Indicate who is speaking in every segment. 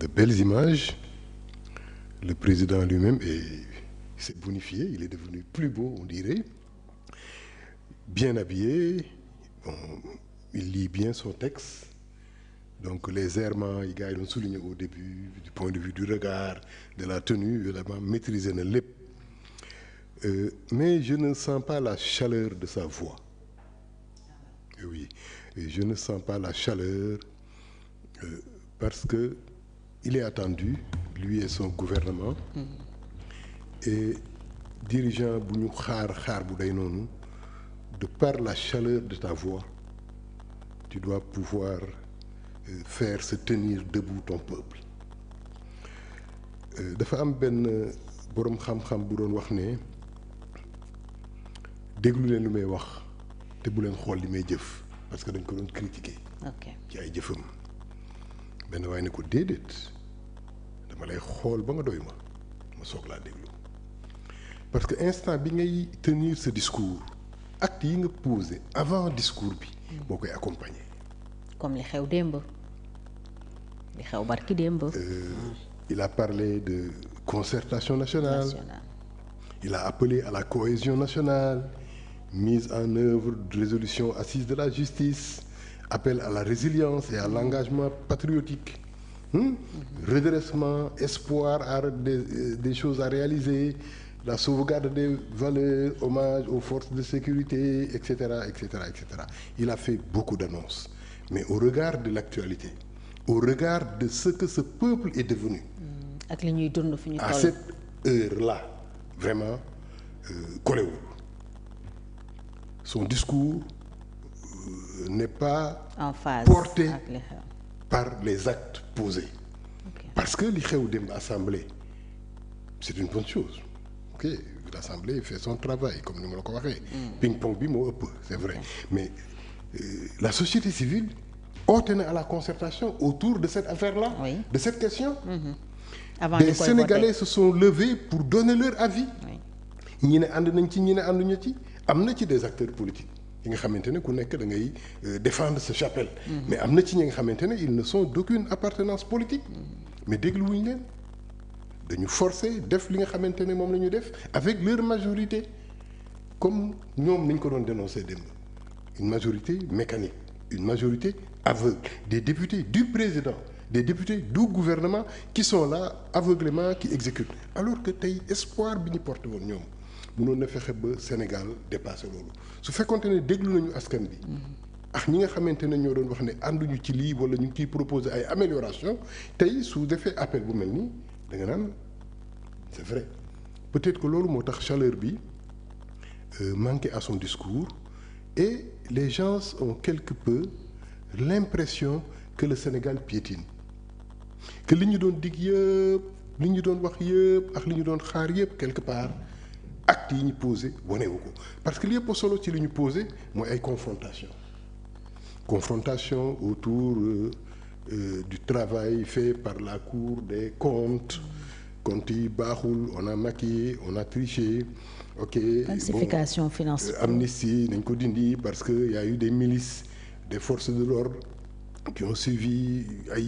Speaker 1: de belles images. Le président lui-même s'est bonifié, il est devenu plus beau, on dirait, bien habillé. Bon, il lit bien son texte. Donc les errements, les gars, ils l'ont souligné au début, du point de vue du regard, de la tenue, évidemment, maîtriser na lépp. Mais je ne sens pas la chaleur de sa voix. Oui, et je ne sens pas la chaleur parce que il est attendu, lui et son gouvernement, et dirigeant bu ñu xaar bu day noonu, de par la chaleur de ta voix, tu dois pouvoir faire se tenir debout ton peuple. Dafa am benn boroom xam-xam bu doon wax ne déglu leen lu may wax te bu leen xool li may jëf parce que dañ ko doon critiquer. ci ay jëfam. benn waaye ne ko déedéet dama lay xool ba nga doy ma soog laa déglu parce que instant bi ngay tenir ce discours acte yi nga posé avant discours bi moo koy accompagner.
Speaker 2: comme li xew démb li xew barki démb.
Speaker 1: Il a parlé de concertation nationale. Il a appelé à la cohésion nationale, mise en œuvre de résolution assise de la justice, appel à la résilience et à l'engagement patriotique. Redressement, espoir, des choses à réaliser, la sauvegarde des valeurs, hommage aux forces de sécurité, etc., etc., etc. Il a fait beaucoup d'annonces. Mais au regard de l'actualité, au regard de ce que ce peuple est devenu, à cette heure-là, vraiment, collé. Son discours n'est pas
Speaker 2: en phase
Speaker 1: porté par les actes posés. Parce que li xew dem assemblée, c'est une bonne chose. Ok, l'assemblée fait son travail, comme nous l'avons dit. Ping-pong bi moo ëpp, c'est vrai. Mais la société civile ôte à la concertation autour de cette affaire-là, de cette question. Des Sénégalais se sont levés pour donner leur avis. ñi ne ànd nañ ci ñi ne ànduñu ci am na ci des acteurs politiques yi nga xamante ne ku nekk da ngay défendre sa chapelle. Mais am na ci ñi nga xamante ne ils ne sont d'aucune appartenance politique. Mais dégluwuñ leen dañu forcer def li nga xamante ne moom la ñu def avec leur majorité comme ñoom niñ ko doon dénoncer démb une majorité mécanique une majorité aveugle des députés du président des députés du gouvernement qui sont là aveuglément qui exécutent alors que tey espoir bi ñu porté woon ñoom mënoon na fexe ba Sénégal dépassé loolu su fekkonte ne déglu nañu askan bi ak ñi nga xamante ne ñoo doon wax ne ànduñu ci lii wala ñu ngi ciy proposer ay amélioration tey su defee appel bu mel nii da nga naan c'est vrai peut-être que loolu moo tax chaleur bi manqué à son discours et les gens ont quelque peu l'impression que le Sénégal piétine que li ñu doon dig yëpp li ñu doon wax yëpp ak li ñu doon xaar yëpp quelque part actes yi ñu posé wanewu ko parce que li yëpp solo ci li ñu posé mooy ay confrontation autour du travail fait par la Cour des comptes yi baaxul on a maquillé on a triché ok
Speaker 2: falsification financière
Speaker 1: amnistie nañ ko dindi parce que y a eu des milices des forces de l'ordre qui ont suivi ay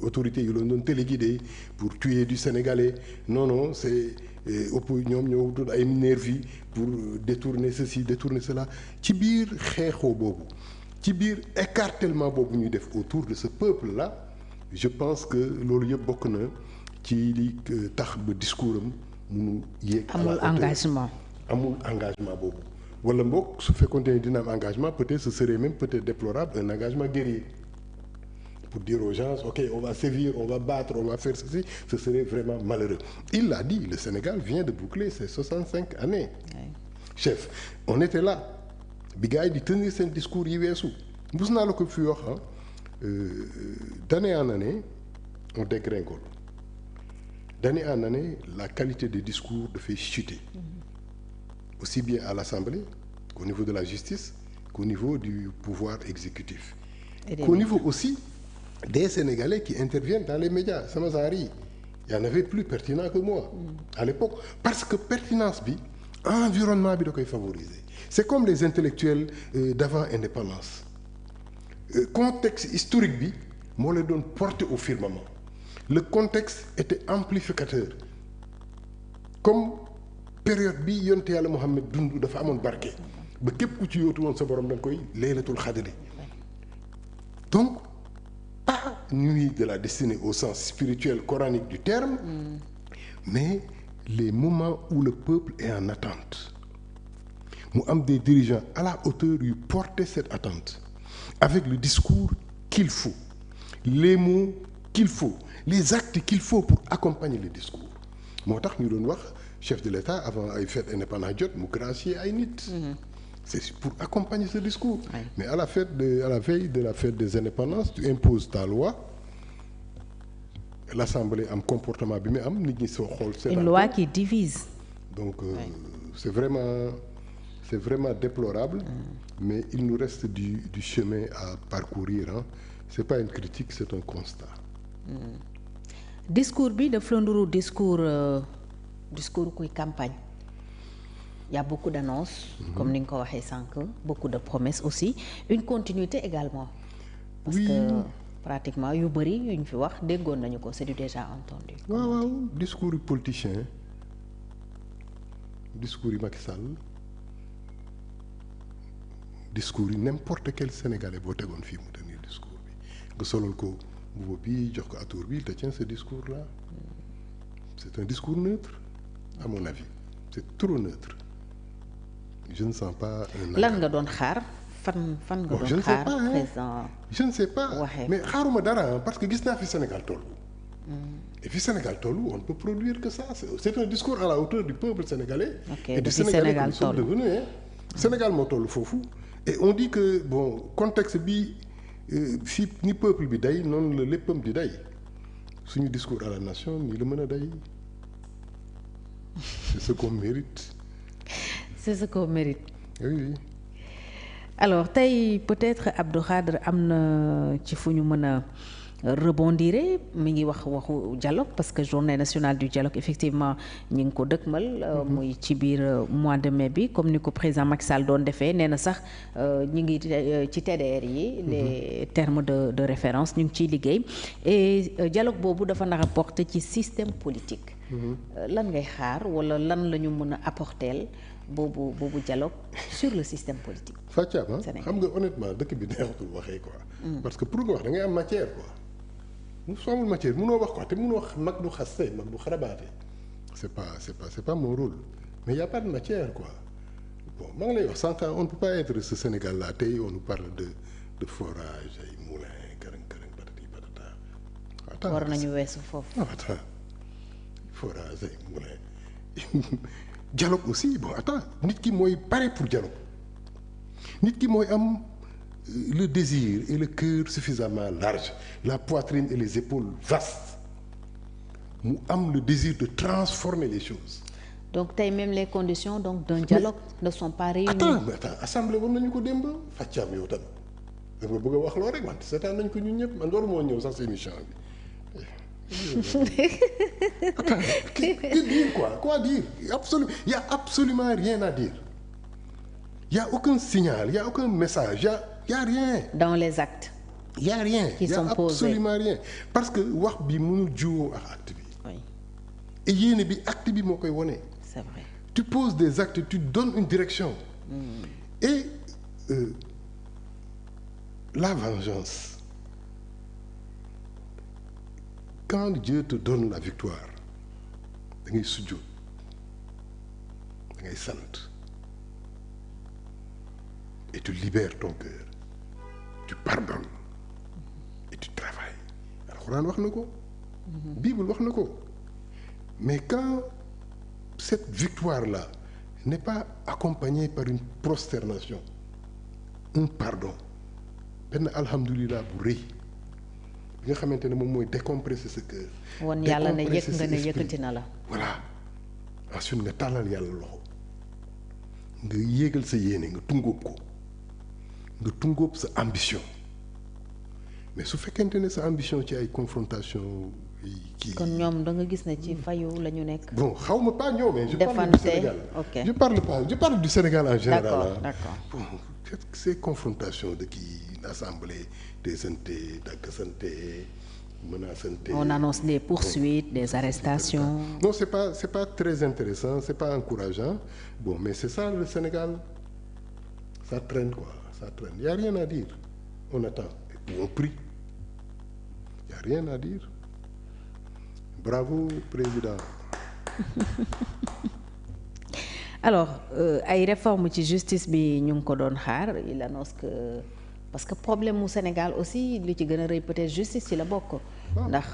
Speaker 1: autorités yu leen doon téléguidé pour tuer du Sénégalais non c'est ñoom ñoo wutoon ay nervis pour détourner ceci détourner cela ci biir xeexoo boobu ci biir écartèlement boobu ñuy def autour de ce peuple là je pense que loolu yëpp bokk na ci li tax ba discours am munu yéeg
Speaker 2: amul engagement
Speaker 1: boobu wala mbokk su fekkoon ne dina am engagement peut-être ce serait même peut-être déplorable un engagement guerrier pour dire aux gens ok on va sévir on va battre on va faire ceci ce serait vraiment malheureux il l'a dit le Sénégal vient de boucler ses 65 années chef on était là bi gars yi di tenir seen discours yi weesu mus naa la ko fi wax d'année en année on dégringole d'année en année la qualité des discours dafay chuter aussi bien à l'Assemblée qu'au niveau de la justice qu'au niveau du pouvoir exécutif qu'au niveau aussi des Sénégalais qui interviennent dans les médias sama genre yi y en avait plus pertinent que moi à l'époque parce que pertinence bi environnement bi da koy favoriser c'est comme les intellectuels d'avant indépendance contexte historique bi moo leen doon porter au firmament le contexte était amplificateur comme période bi yonte yàlla Muhammad dund dafa amoon barke ba képp ku ci yóotu woon sa borom da nga koy laylatul xadri donc pas nuit de la destinée au sens spirituel coranique du terme mais les moments où le peuple est en attente mu am des dirigeants à la hauteur yu porter cette attente avec le discours qu'il faut les mots qu'il faut les actes qu'il faut pour accompagner le discours moo tax ñu doon wax chef de l'État avant ay fête indépendance jot mu gracier ay nit c'est pour accompagner ce discours mais à la veille de la fête des indépendances tu imposes ta loi l'Assemblée am comportement bi mu am nit ñi soo xool
Speaker 2: une loi qui divise
Speaker 1: donc c'est vraiment déplorable mais il nous reste du chemin à parcourir c'est pas une critique c'est un constat
Speaker 2: discours bi daf la nduru discours kuy campagne il y a beaucoup d'annonces comme ni nga ko waxee sànq beaucoup de promesses aussi une continuité également parce que pratiquement yu bëri yu ñu fi wax déggoon nañu ko c'est du déjà entendu
Speaker 1: waaw discours yu politicien discours yu Macky Sall discours yi n'importe quel Sénégalais boo tegoon fii mu tenir discours bi nga solal ko mbubb bi jox ko atour bi te tiens ce discours là c'est un discours neutre à mon avis c'est trop neutre je ne sens pas
Speaker 2: lan nga doon xaar fan nga doon xaar président
Speaker 1: je ne sais pas mais xaaruma dara parce que gis naa fi Sénégal tollu et fi Sénégal tollu on ne peut produire que ça c'est un discours à la hauteur du peuple sénégalais et du Sénégalais que nous sommes devenus Sénégal moo toll foofu et on dit que bon contexte bi fii ni peuple bi day noonu la léppam di day suñu discours à la nation nii la mën a day c'est ce qu'on mérite.
Speaker 2: C'est ce qu'on mérite.
Speaker 1: Oui.
Speaker 2: Alors tey peut-être Abdou Khadre am na ci fu ñu mën a rebondir mi ngi waxu dialogue parce que journée nationale du dialogue effectivement ñi ngi ko dëkkmal muy ci biir mois de mai bi comme ni ko président Macky Sall doon defee nee na sax ñi ngi ci TDR yi les termes de référence ñu ngi ciy liggéey et dialogue boobu dafa nar a porter ci système politique lan ngay xaar wala lan la ñu mën a apporter boobu dialogue sur le système politique
Speaker 1: Fatia xam nga honnêtement dëkk bi neexatul waxee quoi parce que pour nga wax da ngay am matière quoi soo amul matière mënoo wax quoi te mënoo mag du xaste mag du xarabaate c'est pas mon rôle mais y a pas de matière quoi bon maa ngi lay wax sànq on ne peut pas être ce Sénégal là tey on nous parle de forage ay moulin kërëng patati patata
Speaker 2: war nañu weesu foofu
Speaker 1: forage ay moulin dialogue aussi bon attends nit ki mooy pare pour dialogue nit ki mooy am le désir et le cœur suffisamment large la poitrine et les épaules vastes mu am le désir de transformer les choses.
Speaker 2: Donc tey même les conditions donc d'un dialogue ne sont pas réunies.
Speaker 1: Attends assemblée war nañu ko démb fàccaam yow tam dafa bëgg a wax loo rek wante seetaan nañ ko ñun ñëpp man loolu moo ñëw sax si émission bi. Attends, que dire quoi dire il y a absolument rien à dire. Il y a aucun signal, il y a aucun message, il y a rien.
Speaker 2: Dans les actes.
Speaker 1: Il y a rien.
Speaker 2: Qui sont posés.
Speaker 1: Absolument rien. Parce que wax bi mënul jiwoo ak acte bi.
Speaker 2: Oui.
Speaker 1: Et yéene bi acte bi moo koy wone.
Speaker 2: C'est vrai.
Speaker 1: Tu poses des actes, tu donnes une direction. Et la vengeance. Quand Dieu te donne la victoire, da ngay sujjóot da ngay sant et tu libères ton cœur, tu pardonnes et tu travailles. Alxuraan wax na ko. Bible wax na ko. Mais quand cette victoire-là n'est pas accompagnée par une prosternation, un pardon, benn alhamdulillah bu rëy. bi nga xamante ne moom mooy décompresser sa cœur.
Speaker 2: woon yàlla ne yëg nga ne yëkkati na la.
Speaker 1: voilà ensuite nga tàllal yàlla loxo nga yéegal sa yéene nga tungóob ko nga tungóob sa ambition mais su fekkente ne sa ambition ci ay confrontation kii.
Speaker 2: kon ñoom da nga gis ne ci fayu la ñu nekk.
Speaker 1: bon xaw ma pas ñoom mais je parle du Sénégal.
Speaker 2: Ok.
Speaker 1: je parle du Sénégal en général.
Speaker 2: D'accord.
Speaker 1: Bon ces confrontations de kii l'assemblée des santé dagg santé menaçante.
Speaker 2: On annonce des poursuites, des arrestations.
Speaker 1: Non, c'est pas très intéressant, c'est pas encourageant. Bon, mais c'est ça le Sénégal. Ça traîne quoi, ça traîne. Il y a rien à dire. On attend et puis on prie. Il y a rien à dire. Bravo président.
Speaker 2: Alors ay réforme ci justice bi ñu ngi ko doon xaar il annonce que parce que problème mu Sénégal aussi li ci gën a rëy peut-être justice ci la bokk. ndax